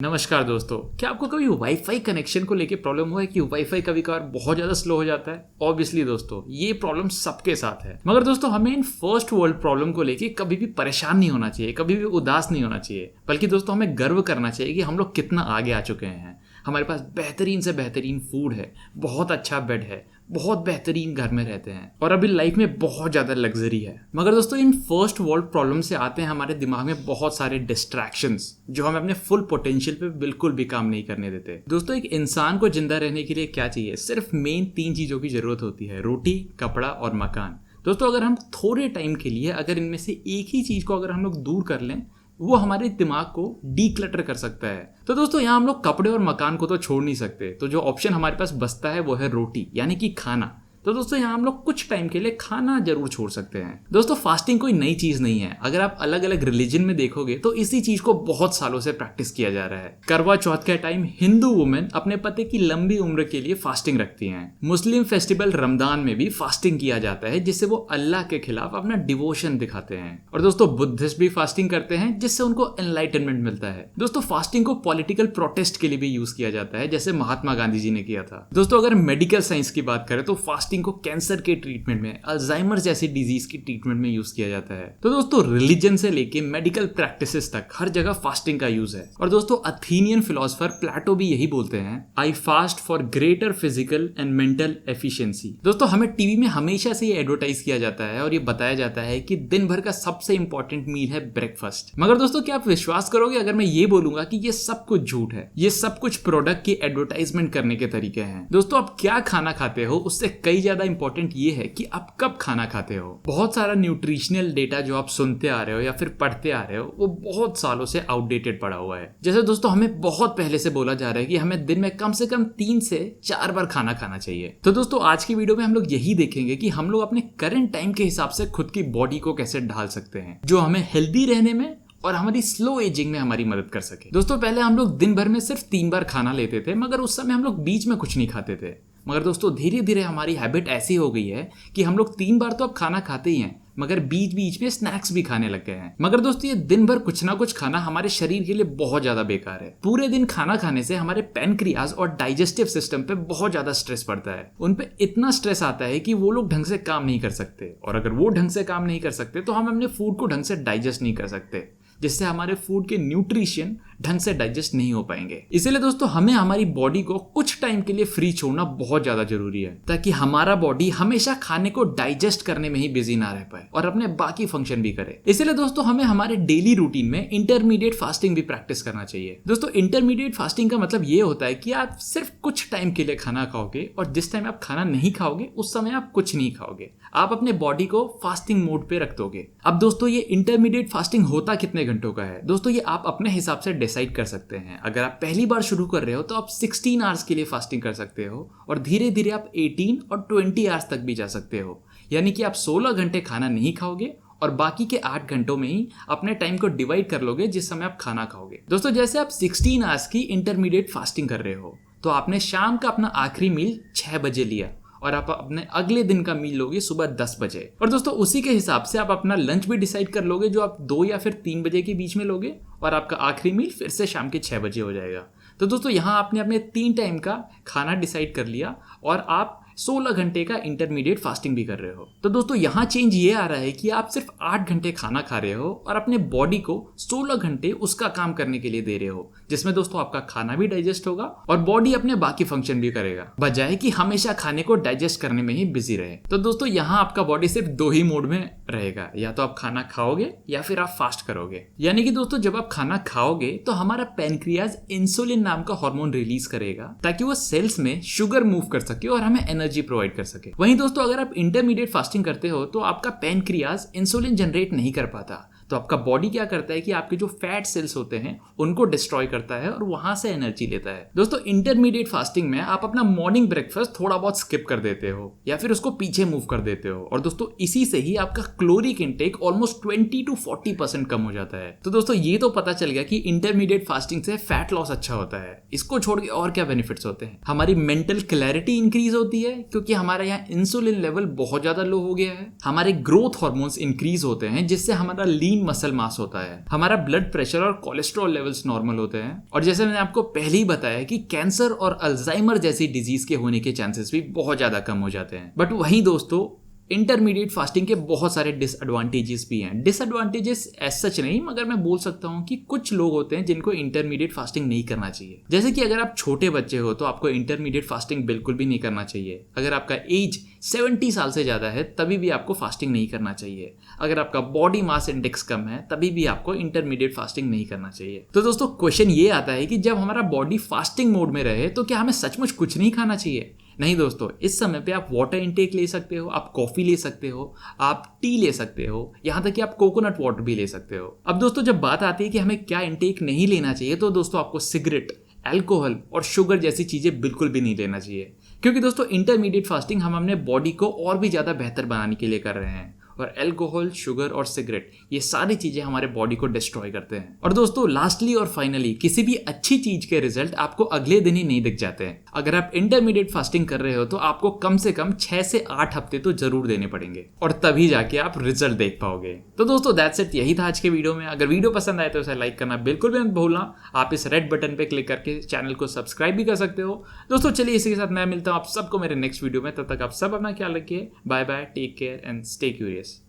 नमस्कार दोस्तों, क्या आपको कभी वाईफाई कनेक्शन को लेके प्रॉब्लम हुआ है कि वाईफाई कभी कभार बहुत ज़्यादा स्लो हो जाता है। ऑब्वियसली दोस्तों, ये प्रॉब्लम सबके साथ है, मगर दोस्तों हमें इन फर्स्ट वर्ल्ड प्रॉब्लम को लेके कभी भी परेशान नहीं होना चाहिए, कभी भी उदास नहीं होना चाहिए, बल्कि दोस्तों हमें गर्व करना चाहिए कि हम लोग कितना आगे आ चुके हैं। हमारे पास बेहतरीन से बेहतरीन फूड है, बहुत अच्छा बेड है, बहुत बेहतरीन घर में रहते हैं और अभी लाइफ में बहुत ज़्यादा लग्जरी है। मगर दोस्तों इन फर्स्ट वर्ल्ड प्रॉब्लम से आते हैं हमारे दिमाग में बहुत सारे डिस्ट्रैक्शंस जो हमें अपने फुल पोटेंशियल पे बिल्कुल भी काम नहीं करने देते। दोस्तों एक इंसान को जिंदा रहने के लिए क्या चाहिए? सिर्फ मेन 3 चीज़ों की जरूरत होती है, रोटी, कपड़ा और मकान। दोस्तों अगर हम थोड़े टाइम के लिए अगर इनमें से एक ही चीज़ को अगर हम लोग दूर कर लें, वो हमारे दिमाग को डीक्लटर कर सकता है। तो दोस्तों यहाँ हम लोग कपड़े और मकान को तो छोड़ नहीं सकते, तो जो ऑप्शन हमारे पास बचता है वो है रोटी, यानी कि खाना। तो दोस्तों यहाँ हम लोग कुछ टाइम के लिए खाना जरूर छोड़ सकते हैं। दोस्तों फास्टिंग कोई नई चीज नहीं है, अगर आप अलग अलग रिलीजन में देखोगे तो इसी चीज को बहुत सालों से प्रैक्टिस किया जा रहा है। करवा चौथ के टाइम हिंदू वुमेन अपने पति की लंबी उम्र के लिए फास्टिंग रखती हैं। मुस्लिम फेस्टिवल रमजान में भी फास्टिंग किया जाता है, जिससे वो अल्लाह के खिलाफ अपना डिवोशन दिखाते हैं। और दोस्तों बुद्धिस्ट भी फास्टिंग करते हैं, जिससे उनको एनलाइटनमेंट मिलता है। दोस्तों फास्टिंग को पॉलिटिकल प्रोटेस्ट के लिए भी यूज किया जाता है, जैसे महात्मा गांधी जी ने किया था। दोस्तों अगर मेडिकल साइंस की बात करें तो फास्टिंग को कैंसर के ट्रीटमेंट में, अल्जाइमर जैसी डिजीज की ट्रीटमेंट में यूज किया जाता है। तो दोस्तों रिलीजन से लेके मेडिकल प्रैक्टिसेस तक हर जगह फास्टिंग का यूज है। और दोस्तों अथेनियन फिलोसोफर प्लेटो भी यही बोलते हैं, आई fast for greater physical and mental efficiency. दोस्तों हमें टीवी में हमेशा से ये एडवर्टाइज किया जाता है और ये बताया जाता है कि दिन भर का सबसे इंपॉर्टेंट मील है ब्रेकफास्ट। मगर दोस्तों क्या आप विश्वास करोगे अगर मैं ये बोलूंगा कि ये सब कुछ झूठ है, ये सब कुछ प्रोडक्ट की एडवर्टाइजमेंट करने के तरीके हैं। दोस्तों आप क्या खाना खाते हो उससे कई ज्यादा इंपॉर्टेंट ये है कि आप कब खाना खाते हो। बहुत सारा न्यूट्रिशनल डेटा जो आप सुनते आ रहे हो या फिर पढ़ते आ रहे हो, वो बहुत सालों से आउटडेटेड पड़ा हुआ है। जैसे दोस्तों हमें बहुत पहले से बोला जा रहा है कि हमें दिन में कम से कम 3 से 4 बार खाना खाना चाहिए। तो दोस्तों आज की वीडियो में हम लोग यही देखेंगे कि हम लोग अपने करंट टाइम के हिसाब से खुद की बॉडी को कैसे ढाल सकते हैं, जो हमें हेल्दी रहने में और हमारी स्लो एजिंग में हमारी मदद कर सके। दोस्तों पहले हम लोग दिन भर में सिर्फ 3 बार खाना लेते थे, मगर उस समय हम लोग बीच में कुछ नहीं खाते थे। मगर दोस्तों धीरे धीरे हमारी हैबिट ऐसी हो गई है कि हम लोग 3 बार तो अब खाना खाते ही हैं, मगर बीच बीच में स्नैक्स भी खाने लग गए हैं। मगर दोस्तों ये दिन भर कुछ ना कुछ खाना हमारे शरीर के लिए बहुत ज्यादा बेकार है। पूरे दिन खाना खाने से हमारे पैनक्रियाज और डाइजेस्टिव सिस्टम पे बहुत ज्यादा स्ट्रेस पड़ता है। उन पे इतना स्ट्रेस आता है कि वो लोग ढंग से काम नहीं कर सकते, और अगर वो ढंग से काम नहीं कर सकते तो हम अपने फूड को ढंग से डाइजेस्ट नहीं कर सकते, जिससे हमारे फूड के न्यूट्रिशन ढंग से डाइजेस्ट नहीं हो पाएंगे। इसीलिए दोस्तों हमें हमारी बॉडी को कुछ टाइम के लिए फ्री छोड़ना बहुत ज्यादा जरूरी है, ताकि हमारा बॉडी हमेशा खाने को डाइजेस्ट करने में ही बिजी ना रह पाए और अपने बाकी फंक्शन भी करे। इसीलिए दोस्तों हमें हमारे डेली रूटीन में इंटरमीडिएट फास्टिंग भी प्रैक्टिस करना चाहिए। दोस्तों इंटरमीडिएट फास्टिंग का मतलब ये होता है कि आप सिर्फ कुछ टाइम के लिए खाना खाओगे, और जिस टाइम आप खाना नहीं खाओगे उस समय आप कुछ नहीं खाओगे। आप अपने बॉडी को फास्टिंग मोड पे रख दोगे। अब दोस्तों ये इंटरमीडिएट फास्टिंग होता कितने घंटों का है? दोस्तों ये आप अपने हिसाब से डिसाइड कर सकते हैं। अगर आप पहली बार शुरू कर रहे हो तो आप 16 आवर्स के लिए फास्टिंग कर सकते हो, और धीरे धीरे आप 18 और 20 आवर्स तक भी जा सकते हो। यानी कि आप 16 घंटे खाना नहीं खाओगे और बाकी के 8 घंटों में ही अपने टाइम को डिवाइड कर लोगे जिस समय आप खाना खाओगे। दोस्तों जैसे आप 16 आवर्स की इंटरमीडिएट फास्टिंग कर रहे हो, तो आपने शाम का अपना आखिरी मील 6 बजे लिया, और आप अपने अगले दिन का मील लोगे सुबह 10 बजे। और दोस्तों उसी के हिसाब से आप अपना लंच भी डिसाइड कर लोगे, जो आप 2 या फिर 3 बजे के बीच में लोगे, और आपका आखिरी मील फिर से शाम के 6 बजे हो जाएगा। तो दोस्तों यहाँ आपने अपने 3 टाइम का खाना डिसाइड कर लिया, और आप 16 घंटे का इंटरमीडिएट फास्टिंग भी कर रहे हो। तो दोस्तों यहाँ चेंज ये आ रहा है कि आप सिर्फ 8 घंटे खाना खा रहे हो और अपने बॉडी को 16 घंटे उसका काम करने के लिए दे रहे हो, जिसमें दोस्तों आपका खाना भी डाइजेस्ट होगा और बॉडी अपने बाकी फंक्शन भी करेगा, बजाय कि हमेशा खाने को डाइजेस्ट करने में ही बिजी रहे। तो दोस्तों यहाँ आपका बॉडी सिर्फ 2 ही मोड में रहेगा, या तो आप खाना खाओगे या फिर आप फास्ट करोगे। यानी कि दोस्तों जब आप खाना खाओगे तो हमारा पैनक्रियाज इंसुलिन नाम का हार्मोन रिलीज करेगा, ताकि वो सेल्स में शुगर मूव कर सके और हमें एनर्जी प्रोवाइड कर सके। वहीं दोस्तों अगर आप इंटरमीडिएट फास्टिंग करते हो तो आपका पैनक्रियाज इंसुलिन जनरेट नहीं कर पाता, तो आपका बॉडी क्या करता है कि आपके जो फैट सेल्स होते हैं उनको डिस्ट्रॉय करता है और वहां से एनर्जी लेता है। दोस्तों इंटरमीडिएट फास्टिंग में आप अपना मॉर्निंग ब्रेकफास्ट थोड़ा बहुत स्किप कर देते हो या फिर उसको पीछे मूव कर देते हो, और दोस्तों इसी से ही आपका कैलोरिक इनटेक ऑलमोस्ट 20 to 40% कम हो जाता है। तो दोस्तों ये तो पता चल गया कि इंटरमीडिएट फास्टिंग से फैट लॉस अच्छा होता है। इसको छोड़ के और क्या बेनिफिट्स होते हैं? हमारी मेंटल क्लैरिटी इंक्रीज होती है, क्योंकि हमारा यहाँ इंसुलिन लेवल बहुत ज्यादा लो हो गया है। हमारे ग्रोथ हार्मोन्स इंक्रीज होते हैं, जिससे हमारा लीन लीन मसल मास होता है, हमारा ब्लड प्रेशर और कोलेस्ट्रॉल लेवल्स नॉर्मल होते हैं, और जैसे मैंने आपको पहले ही बताया कि कैंसर और अल्जाइमर जैसी डिजीज के होने के चांसेस भी बहुत ज्यादा कम हो जाते हैं। बट वहीं दोस्तों इंटरमीडिएट फास्टिंग के बहुत सारे डिसएडवांटेजेस भी हैं। डिसएडवांटेजेस एज सच नहीं, मगर मैं बोल सकता हूं कि कुछ लोग होते हैं जिनको इंटरमीडिएट फास्टिंग नहीं करना चाहिए। जैसे कि अगर आप छोटे बच्चे हो तो आपको इंटरमीडिएट फास्टिंग बिल्कुल भी नहीं करना चाहिए। अगर आपका एज 70 साल से ज़्यादा है तभी भी आपको फास्टिंग नहीं करना चाहिए। अगर आपका बॉडी मास इंडेक्स कम है तभी भी आपको इंटरमीडिएट फास्टिंग नहीं करना चाहिए। तो दोस्तों क्वेश्चन ये आता है कि जब हमारा बॉडी फास्टिंग मोड में रहे तो क्या हमें सचमुच कुछ नहीं खाना चाहिए? नहीं दोस्तों, इस समय पे आप वाटर इनटेक ले सकते हो, आप कॉफ़ी ले सकते हो, आप टी ले सकते हो, यहाँ तक कि आप कोकोनट वाटर भी ले सकते हो। अब दोस्तों जब बात आती है कि हमें क्या इनटेक नहीं लेना चाहिए, तो दोस्तों आपको सिगरेट, अल्कोहल और शुगर जैसी चीज़ें बिल्कुल भी नहीं लेना चाहिए, क्योंकि दोस्तों इंटरमीडिएट फास्टिंग हम अपने बॉडी को और भी ज़्यादा बेहतर बनाने के लिए कर रहे हैं, और अल्कोहल, शुगर और सिगरेट ये सारी चीज़ें हमारे बॉडी को डिस्ट्रॉय करते हैं। और दोस्तों लास्टली और फाइनली, किसी भी अच्छी चीज़ के रिजल्ट आपको अगले दिन ही नहीं दिख जाते हैं। अगर आप इंटरमीडिएट फास्टिंग कर रहे हो तो आपको कम से कम 6 से 8 हफ्ते तो जरूर देने पड़ेंगे, और तभी जाके आप रिजल्ट देख पाओगे। तो दोस्तों दैट्स इट, यही था आज के वीडियो में। अगर वीडियो पसंद आए तो उसे लाइक करना बिल्कुल भी मत भूलना। आप इस रेड बटन पे क्लिक करके चैनल को सब्सक्राइब भी कर सकते हो। दोस्तों चलिए इसी के साथ मैं मिलता हूँ आप सबको मेरे नेक्स्ट वीडियो में। तब तक आप सब अपना ख्याल रखिए। Bye bye, take care and stay curious.